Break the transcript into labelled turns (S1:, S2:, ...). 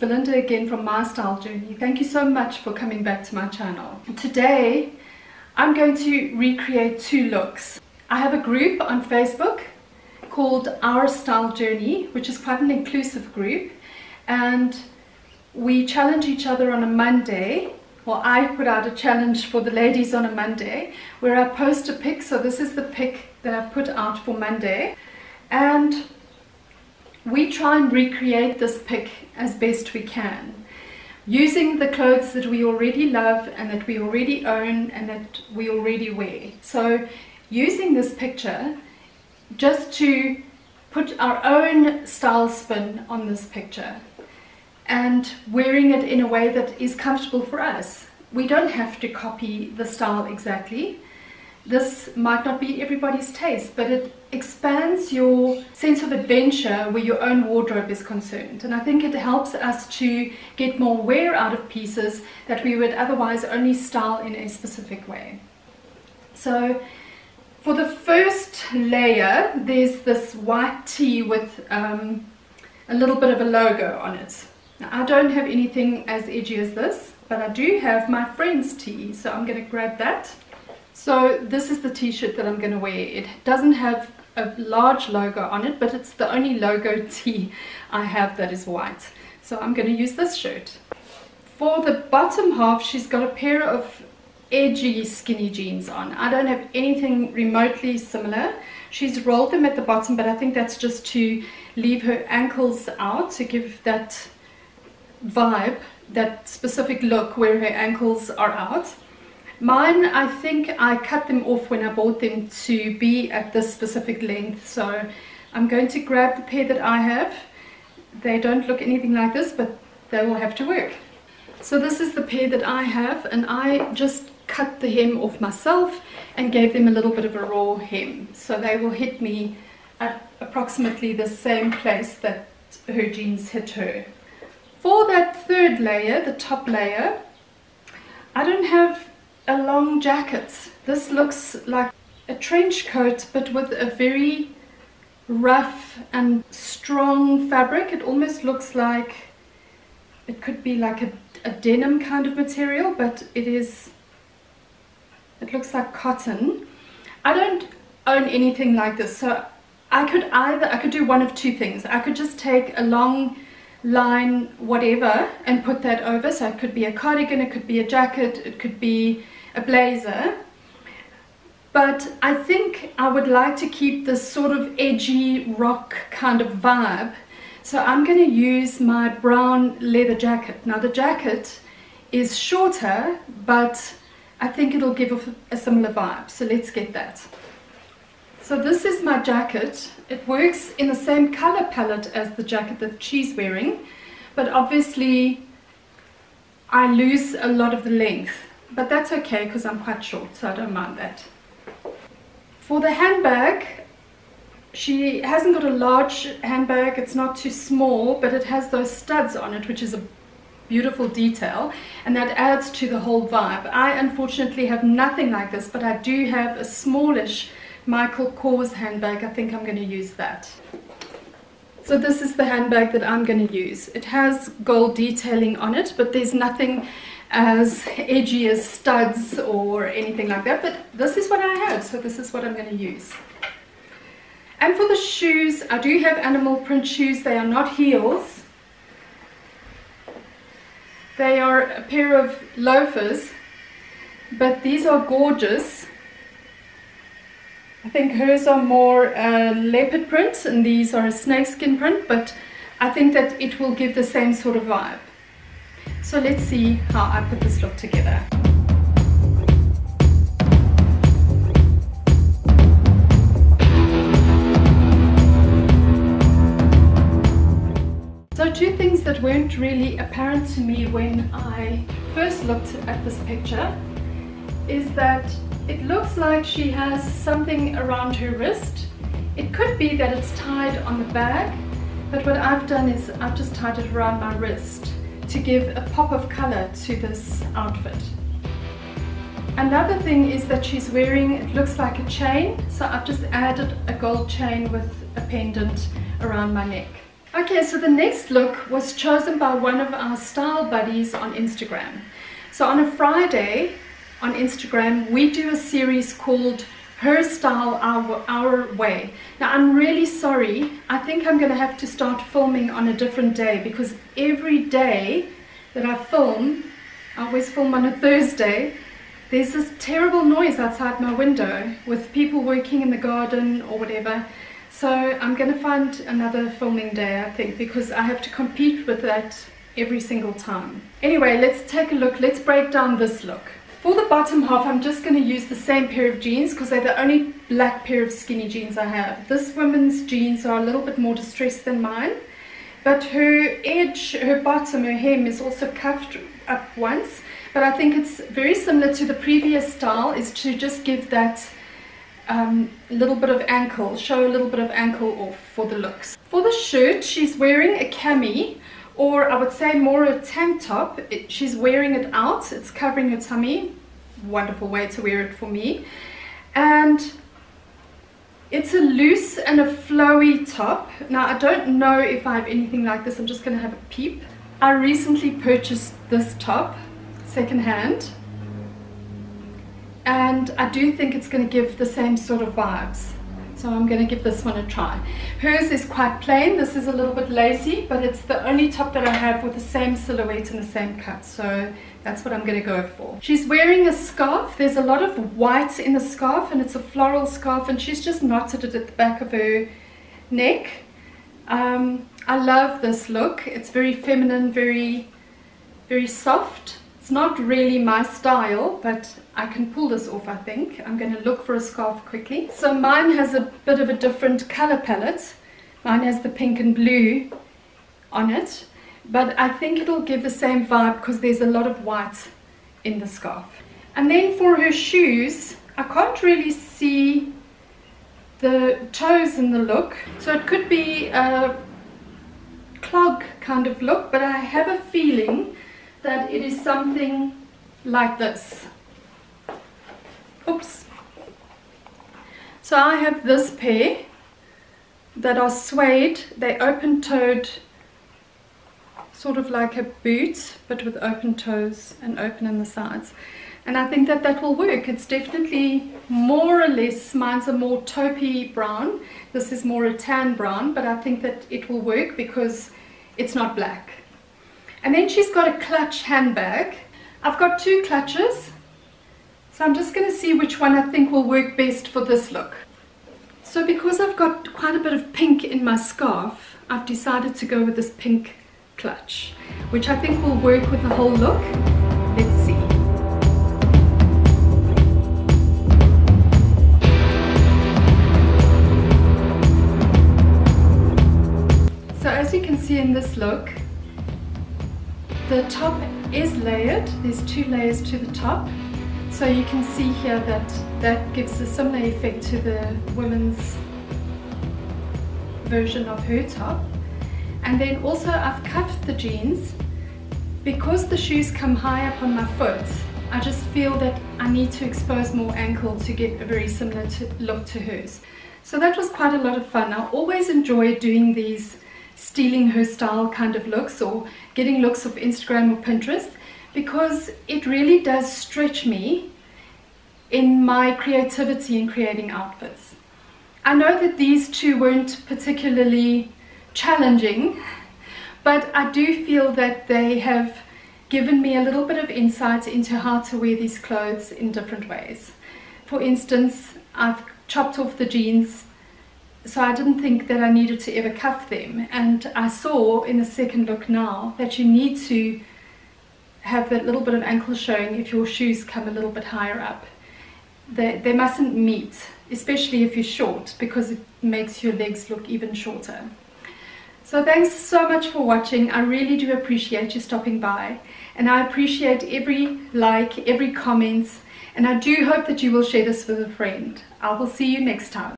S1: Belinda again from My Style Journey. Thank you so much for coming back to my channel. Today I'm going to recreate two looks. I have a group on Facebook called Our Style Journey, which is quite an inclusive group, and we challenge each other on a Monday. Well, I put out a challenge for the ladies on a Monday where I post a pic. So this is the pic that I put out for Monday, and we try and recreate this pic as best we can, using the clothes that we already love and that we already own and that we already wear. So using this picture just to put our own style spin on this picture and wearing it in a way that is comfortable for us. We don't have to copy the style exactly. This might not be everybody's taste, but it expands your sense of adventure where your own wardrobe is concerned. And I think it helps us to get more wear out of pieces that we would otherwise only style in a specific way. So for the first layer, there's this white tee with a little bit of a logo on it. Now, I don't have anything as edgy as this, but I do have my friend's tee, so I'm going to grab that. So this is the t-shirt that I'm going to wear. It doesn't have a large logo on it, but it's the only logo tee I have that is white. So I'm going to use this shirt. For the bottom half, she's got a pair of edgy skinny jeans on. I don't have anything remotely similar. She's rolled them at the bottom, but I think that's just to leave her ankles out, to give that vibe, that specific look where her ankles are out. Mine, I think I cut them off when I bought them to be at this specific length. So I'm going to grab the pair that I have. They don't look anything like this, but they will have to work. So this is the pair that I have, and I just cut the hem off myself and gave them a little bit of a raw hem. So they will hit me at approximately the same place that her jeans hit her. For that third layer, the top layer, I don't have a long jacket. This looks like a trench coat, but with a very rough and strong fabric. It almost looks like it could be like a denim kind of material, but it looks like cotton. I don't own anything like this, so I could do one of two things. I could just take a long line whatever and put that over. So it could be a cardigan, it could be a jacket, it could be a blazer, but I think I would like to keep this sort of edgy rock kind of vibe. So I'm going to use my brown leather jacket. Now the jacket is shorter, but I think it'll give a similar vibe, so let's get that. So this is my jacket. It works in the same color palette as the jacket that she's wearing, but obviously I lose a lot of the length, but that's okay because I'm quite short, so I don't mind that. For the handbag, she hasn't got a large handbag. It's not too small, but it has those studs on it, which is a beautiful detail, and that adds to the whole vibe. I unfortunately have nothing like this, but I do have a smallish Michael Kors handbag. I think I'm going to use that. So this is the handbag that I'm going to use. It has gold detailing on it, but there's nothing as edgy as studs or anything like that, but this is what I have, so this is what I'm going to use. And for the shoes, I do have animal print shoes. They are not heels. They are a pair of loafers, but these are gorgeous. I think hers are more leopard print and these are a snakeskin print, but I think that it will give the same sort of vibe. So let's see how I put this look together. So two things that weren't really apparent to me when I first looked at this picture is that it looks like she has something around her wrist. It could be that it's tied on the bag, but what I've done is I've just tied it around my wrist to give a pop of color to this outfit. Another thing is that she's wearing, it looks like a chain, so I've just added a gold chain with a pendant around my neck. Okay, so the next look was chosen by one of our style buddies on Instagram. So on a Friday on Instagram, we do a series called Her Style, Our Way. Now I'm really sorry, I think I'm going to have to start filming on a different day, because every day that I film, I always film on a Thursday, there's this terrible noise outside my window with people working in the garden or whatever. So I'm going to find another filming day, I think, because I have to compete with that every single time. Anyway, let's take a look. Let's break down this look. For the bottom half, I'm just going to use the same pair of jeans because they're the only black pair of skinny jeans I have. This woman's jeans are a little bit more distressed than mine, but her edge, her bottom, her hem is also cuffed up once. But I think it's very similar to the previous style, is to just give that little bit of ankle, show a little bit of ankle off for the looks. For the shirt, she's wearing a cami, or I would say more a tank top. She's wearing it out, it's covering her tummy. Wonderful way to wear it for me. And it's a loose and a flowy top. Now I don't know if I have anything like this, I'm just going to have a peep. I recently purchased this top secondhand, and I do think it's going to give the same sort of vibes, so I'm going to give this one a try. Hers is quite plain, this is a little bit lacy, but it's the only top that I have with the same silhouette and the same cut, so that's what I'm going to go for. She's wearing a scarf. There's a lot of white in the scarf, and it's a floral scarf, and she's just knotted it at the back of her neck. I love this look. It's very feminine, very soft. It's not really my style, but I can pull this off, I think. I'm going to look for a scarf quickly. So mine has a bit of a different color palette. Mine has the pink and blue on it, but I think it'll give the same vibe because there's a lot of white in the scarf. And then for her shoes, I can't really see the toes in the look, so it could be a clog kind of look, but I have a feeling that it is something like this. Oops. So I have this pair that are suede. They're open-toed, sort of like a boot, but with open toes and open in the sides. And I think that that will work. It's definitely more or less, mine's a more taupey brown. This is more a tan brown, but I think that it will work because it's not black. And then she's got a clutch handbag. I've got two clutches, so I'm just going to see which one I think will work best for this look. So because I've got quite a bit of pink in my scarf, I've decided to go with this pink clutch, which I think will work with the whole look. Let's see. So as you can see in this look, the top is layered. There's two layers to the top. So you can see here that that gives a similar effect to the women's version of her top. And then also I've cuffed the jeans. Because the shoes come high up on my foot, I just feel that I need to expose more ankle to get a very similar look to hers. So that was quite a lot of fun. I always enjoy doing these stealing her style kind of looks, or getting looks off Instagram or Pinterest, because it really does stretch me in my creativity in creating outfits. I know that these two weren't particularly challenging, but I do feel that they have given me a little bit of insight into how to wear these clothes in different ways. For instance, I've chopped off the jeans, so I didn't think that I needed to ever cuff them, and I saw in the second look now that you need to have that little bit of ankle showing if your shoes come a little bit higher up. They mustn't meet, especially if you're short, because it makes your legs look even shorter. So thanks so much for watching. I really do appreciate you stopping by, and I appreciate every like, every comment, and I do hope that you will share this with a friend. I will see you next time.